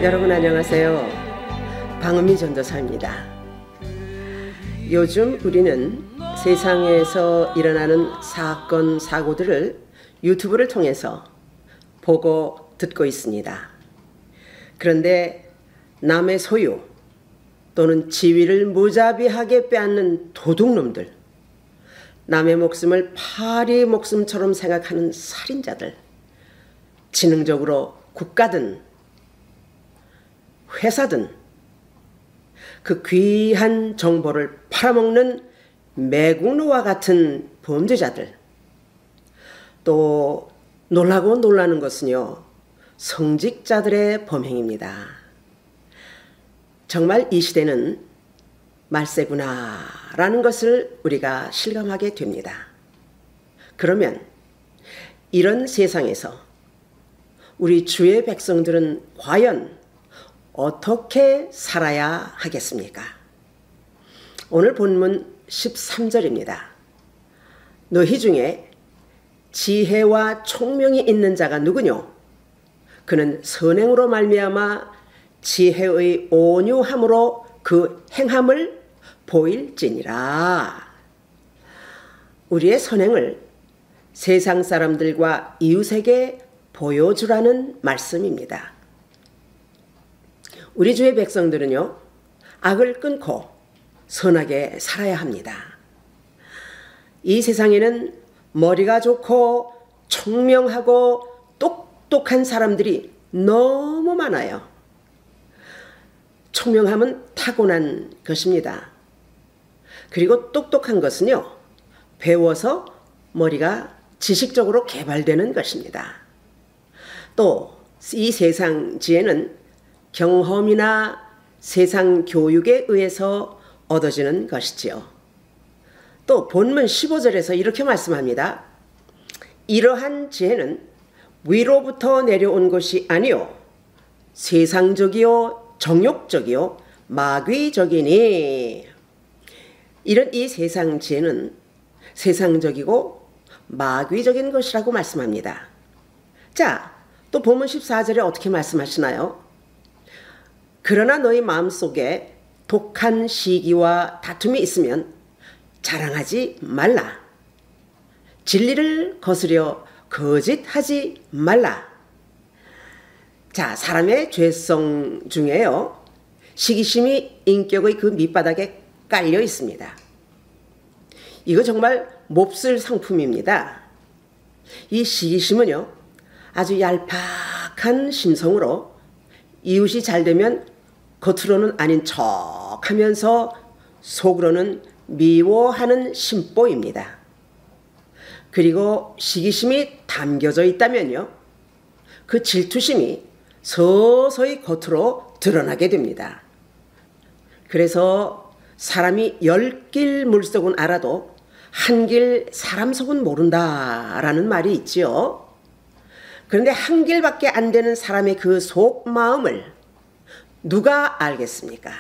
여러분 안녕하세요. 방은미 전도사입니다. 요즘 우리는 세상에서 일어나는 사건, 사고들을 유튜브를 통해서 보고 듣고 있습니다. 그런데 남의 소유 또는 지위를 무자비하게 빼앗는 도둑놈들, 남의 목숨을 파리 목숨처럼 생각하는 살인자들, 지능적으로 국가든 회사든 그 귀한 정보를 팔아먹는 매국노와 같은 범죄자들, 또 놀라고 놀라는 것은요, 성직자들의 범행입니다. 정말 이 시대는 말세구나 라는 것을 우리가 실감하게 됩니다. 그러면 이런 세상에서 우리 주의 백성들은 과연 어떻게 살아야 하겠습니까? 오늘 본문 13절입니다. 너희 중에 지혜와 총명이 있는 자가 누구뇨? 그는 선행으로 말미암아 지혜의 온유함으로 그 행함을 보일지니라. 우리의 선행을 세상 사람들과 이웃에게 보여주라는 말씀입니다. 우리 주의 백성들은요, 악을 끊고 선하게 살아야 합니다. 이 세상에는 머리가 좋고 총명하고 똑똑한 사람들이 너무 많아요. 총명함은 타고난 것입니다. 그리고 똑똑한 것은요, 배워서 머리가 지식적으로 개발되는 것입니다. 또 이 세상 지혜는 경험이나 세상 교육에 의해서 얻어지는 것이지요. 또 본문 15절에서 이렇게 말씀합니다. 이러한 지혜는 위로부터 내려온 것이 아니요 세상적이요 정욕적이요 마귀적이니. 이런 이 세상 지혜는 세상적이고 마귀적인 것이라고 말씀합니다. 자, 또 본문 14절에 어떻게 말씀하시나요? 그러나 너희 마음속에 독한 시기와 다툼이 있으면 자랑하지 말라. 진리를 거스려 거짓하지 말라. 자, 사람의 죄성 중에요, 시기심이 인격의 그 밑바닥에 깔려 있습니다. 이거 정말 몹쓸 상품입니다. 이 시기심은요, 아주 얄팍한 심성으로 이웃이 잘 되면 겉으로는 아닌 척 하면서 속으로는 미워하는 심보입니다. 그리고 시기심이 담겨져 있다면요, 그 질투심이 서서히 겉으로 드러나게 됩니다. 그래서 사람이 10길 물속은 알아도 한 길 사람 속은 모른다라는 말이 있지요. 그런데 한 길밖에 안 되는 사람의 그 속마음을 누가 알겠습니까?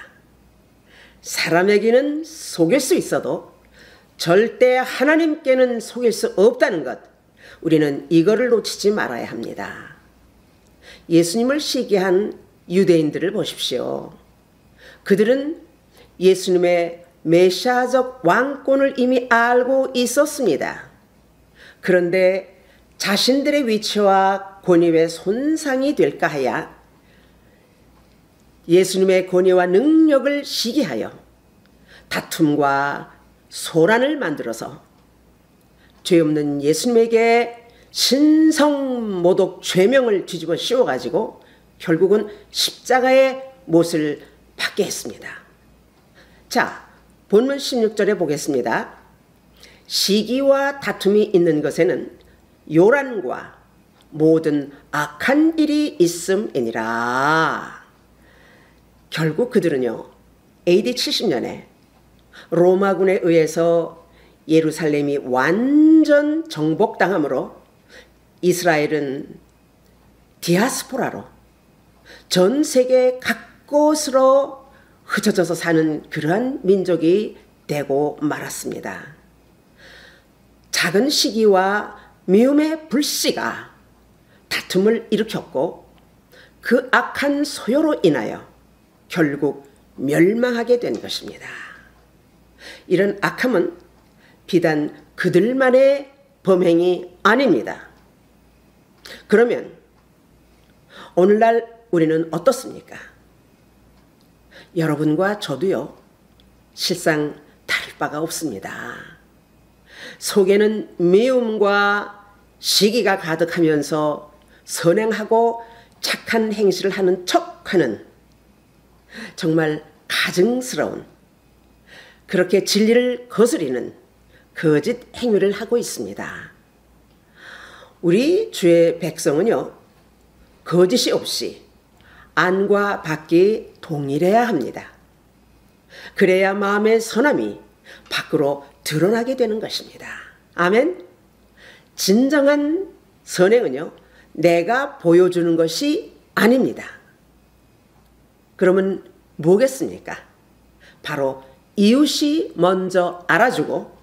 사람에게는 속일 수 있어도 절대 하나님께는 속일 수 없다는 것, 우리는 이거를 놓치지 말아야 합니다. 예수님을 시기한 유대인들을 보십시오. 그들은 예수님의 메시아적 왕권을 이미 알고 있었습니다. 그런데 자신들의 위치와 권위에 손상이 될까 하여 예수님의 권위와 능력을 시기하여 다툼과 소란을 만들어서 죄 없는 예수님에게 신성모독 죄명을 뒤집어 씌워가지고 결국은 십자가의 못을 받게 했습니다. 자, 본문 16절에 보겠습니다. 시기와 다툼이 있는 것에는 요란과 모든 악한 일이 있음이니라. 결국 그들은요, AD 70년에 로마군에 의해서 예루살렘이 완전 정복당함으로 이스라엘은 디아스포라로 전 세계 각곳으로 흩어져서 사는 그러한 민족이 되고 말았습니다. 작은 시기와 미움의 불씨가 다툼을 일으켰고 그 악한 소요로 인하여 결국 멸망하게 된 것입니다. 이런 악함은 비단 그들만의 범행이 아닙니다. 그러면 오늘날 우리는 어떻습니까? 여러분과 저도요, 실상 다를 바가 없습니다. 속에는 미움과 시기가 가득하면서 선행하고 착한 행실을 하는 척하는 정말 가증스러운, 그렇게 진리를 거스리는 거짓 행위를 하고 있습니다. 우리 주의 백성은요, 거짓이 없이 안과 밖이 동일해야 합니다. 그래야 마음의 선함이 밖으로 드러나게 되는 것입니다. 아멘. 진정한 선행은요, 내가 보여주는 것이 아닙니다. 그러면 뭐겠습니까? 바로 이웃이 먼저 알아주고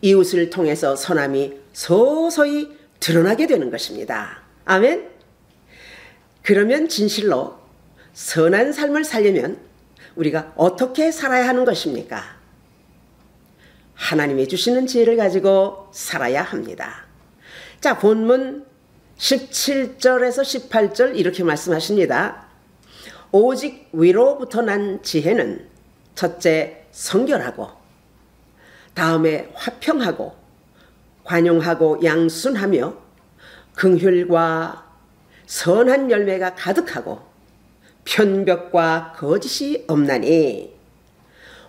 이웃을 통해서 선함이 서서히 드러나게 되는 것입니다. 아멘. 그러면 진실로 선한 삶을 살려면 우리가 어떻게 살아야 하는 것입니까? 하나님이 주시는 지혜를 가지고 살아야 합니다. 자, 본문 17절에서 18절 이렇게 말씀하십니다. 오직 위로부터 난 지혜는 첫째 성결하고, 다음에 화평하고 관용하고 양순하며 긍휼과 선한 열매가 가득하고 편벽과 거짓이 없나니,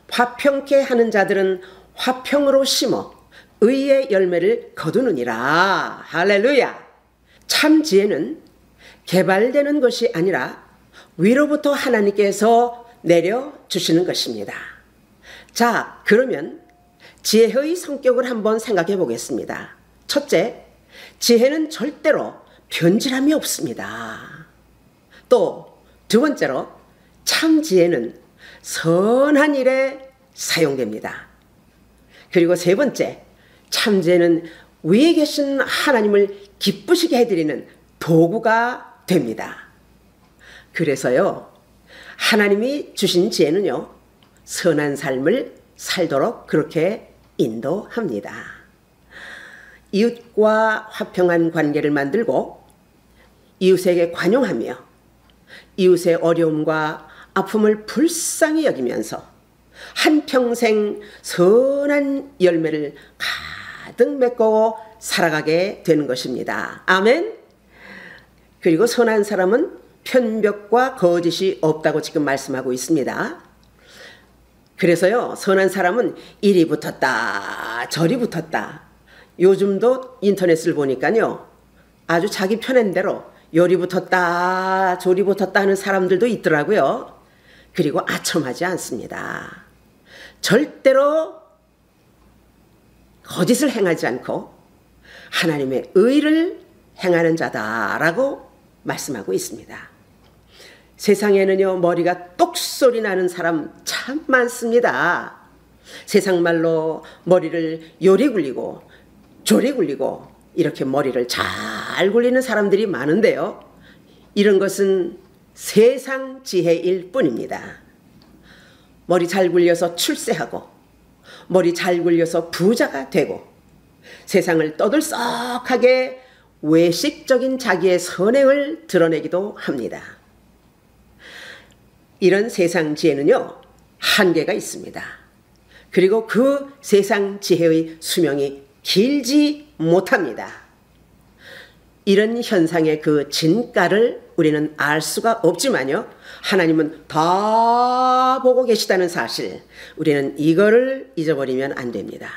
화평케 하는 자들은 화평으로 심어 의의 열매를 거두느니라. 할렐루야. 참 지혜는 개발되는 것이 아니라 위로부터 하나님께서 내려주시는 것입니다. 자, 그러면 지혜의 성격을 한번 생각해 보겠습니다. 첫째, 지혜는 절대로 변질함이 없습니다. 또 두 번째로, 참 지혜는 선한 일에 사용됩니다. 그리고 세 번째, 참 지혜는 위에 계신 하나님을 기쁘시게 해드리는 도구가 됩니다. 그래서요, 하나님이 주신 지혜는요, 선한 삶을 살도록 그렇게 인도합니다. 이웃과 화평한 관계를 만들고 이웃에게 관용하며 이웃의 어려움과 아픔을 불쌍히 여기면서 한평생 선한 열매를 가득 맺고 살아가게 되는 것입니다. 아멘. 그리고 선한 사람은 편벽과 거짓이 없다고 지금 말씀하고 있습니다. 그래서요, 선한 사람은 이리 붙었다 저리 붙었다. 요즘도 인터넷을 보니까요, 아주 자기 편한 대로 요리 붙었다 조리 붙었다 하는 사람들도 있더라고요. 그리고 아첨하지 않습니다. 절대로 거짓을 행하지 않고 하나님의 의를 행하는 자다라고 말씀하고 있습니다. 세상에는요, 머리가 똑소리 나는 사람 참 많습니다. 세상 말로 머리를 요리 굴리고 조리 굴리고 이렇게 머리를 잘 굴리는 사람들이 많은데요, 이런 것은 세상 지혜일 뿐입니다. 머리 잘 굴려서 출세하고 머리 잘 굴려서 부자가 되고 세상을 떠들썩하게 외식적인 자기의 선행을 드러내기도 합니다. 이런 세상 지혜는요, 한계가 있습니다. 그리고 그 세상 지혜의 수명이 길지 못합니다. 이런 현상의 그 진가를 우리는 알 수가 없지만요, 하나님은 다 보고 계시다는 사실, 우리는 이거를 잊어버리면 안 됩니다.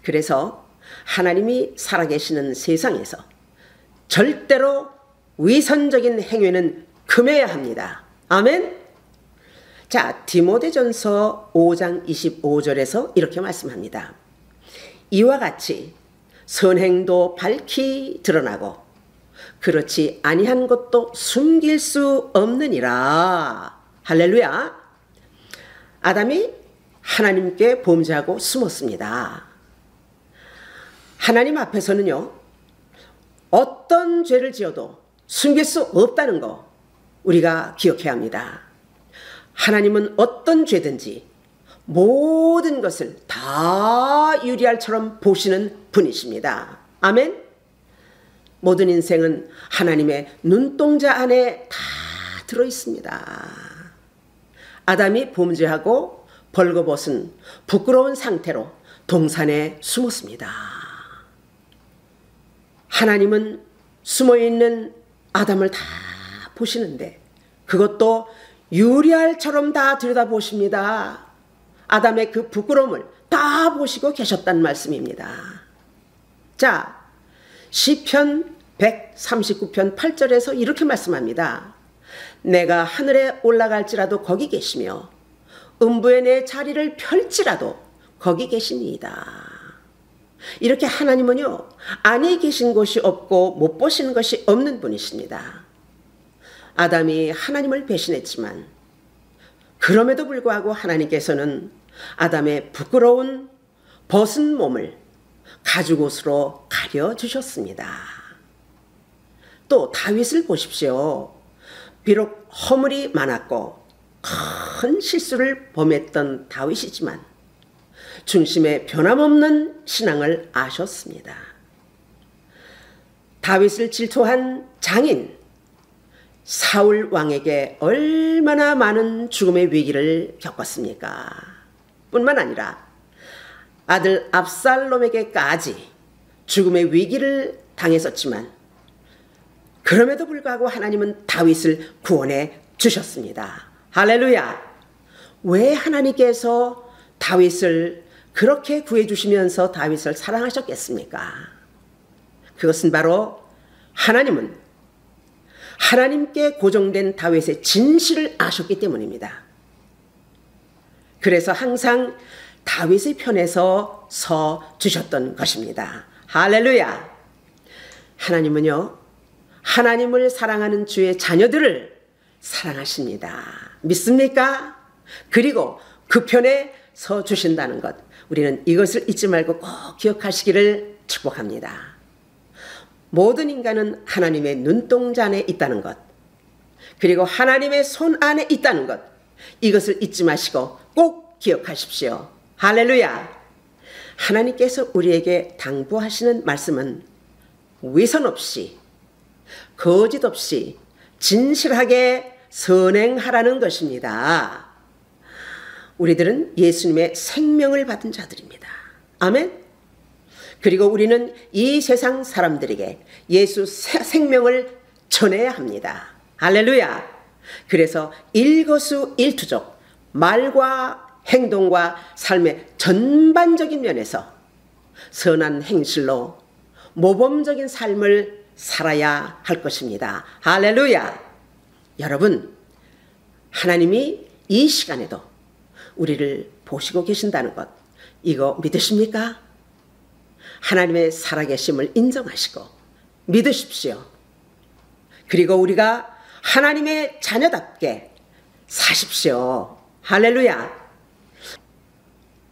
그래서 하나님이 살아계시는 세상에서 절대로 위선적인 행위는 금해야 합니다. 아멘. 자, 디모데전서 5장 25절에서 이렇게 말씀합니다. 이와 같이 선행도 밝히 드러나고 그렇지 아니한 것도 숨길 수 없느니라. 할렐루야. 아담이 하나님께 범죄하고 숨었습니다. 하나님 앞에서는요, 어떤 죄를 지어도 숨길 수 없다는 거 우리가 기억해야 합니다. 하나님은 어떤 죄든지 모든 것을 다 유리알처럼 보시는 분이십니다. 아멘. 모든 인생은 하나님의 눈동자 안에 다 들어있습니다. 아담이 범죄하고 벌거벗은 부끄러운 상태로 동산에 숨었습니다. 하나님은 숨어있는 아담을 다 보시는데 그것도 유리알처럼 다 들여다보십니다. 아담의 그 부끄러움을 다 보시고 계셨단 말씀입니다. 자, 시편 139편 8절에서 이렇게 말씀합니다. 내가 하늘에 올라갈지라도 거기 계시며 음부에 내 자리를 펼지라도 거기 계시니이다. 이렇게 하나님은요, 아니 계신 곳이 없고 못 보시는 것이 없는 분이십니다. 아담이 하나님을 배신했지만 그럼에도 불구하고 하나님께서는 아담의 부끄러운 벗은 몸을 가죽옷으로 가려주셨습니다. 또 다윗을 보십시오. 비록 허물이 많았고 큰 실수를 범했던 다윗이지만 중심에 변함없는 신앙을 아셨습니다. 다윗을 질투한 장인 사울 왕에게 얼마나 많은 죽음의 위기를 겪었습니까? 뿐만 아니라 아들 압살롬에게까지 죽음의 위기를 당했었지만 그럼에도 불구하고 하나님은 다윗을 구원해 주셨습니다. 할렐루야! 왜 하나님께서 다윗을 그렇게 구해 주시면서 다윗을 사랑하셨겠습니까? 그것은 바로 하나님은 하나님께 고정된 다윗의 진실을 아셨기 때문입니다. 그래서 항상 다윗의 편에서 서 주셨던 것입니다. 할렐루야! 하나님은요, 하나님을 사랑하는 주의 자녀들을 사랑하십니다. 믿습니까? 그리고 그 편에 서 주신다는 것, 우리는 이것을 잊지 말고 꼭 기억하시기를 축복합니다. 모든 인간은 하나님의 눈동자 안에 있다는 것, 그리고 하나님의 손 안에 있다는 것, 이것을 잊지 마시고 꼭 기억하십시오. 할렐루야! 하나님께서 우리에게 당부하시는 말씀은 위선 없이, 거짓 없이 진실하게 선행하라는 것입니다. 우리들은 예수님의 생명을 받은 자들입니다. 아멘. 그리고 우리는 이 세상 사람들에게 예수 생명을 전해야 합니다. 할렐루야. 그래서 일거수일투족, 말과 행동과 삶의 전반적인 면에서 선한 행실로 모범적인 삶을 살아야 할 것입니다. 할렐루야. 여러분, 하나님이 이 시간에도 우리를 보시고 계신다는 것, 이거 믿으십니까? 하나님의 살아계심을 인정하시고 믿으십시오. 그리고 우리가 하나님의 자녀답게 사십시오. 할렐루야.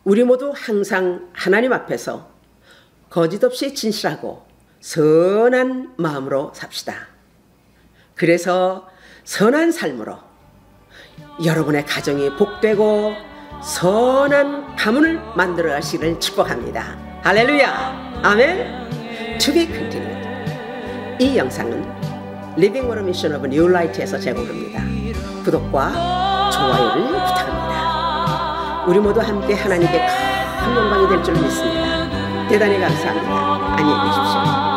우리 모두 항상 하나님 앞에서 거짓 없이 진실하고 선한 마음으로 삽시다. 그래서 선한 삶으로 여러분의 가정이 복되고 선한 가문을 만들어 가시기를 축복합니다. 할렐루야. 아멘. To be continued. 이 영상은 Living Water Mission of New Light에서 제공됩니다. 구독과 좋아요를 부탁합니다. 우리 모두 함께 하나님께 큰 영광이 될 줄 믿습니다. 대단히 감사합니다. 안녕히 계십시오.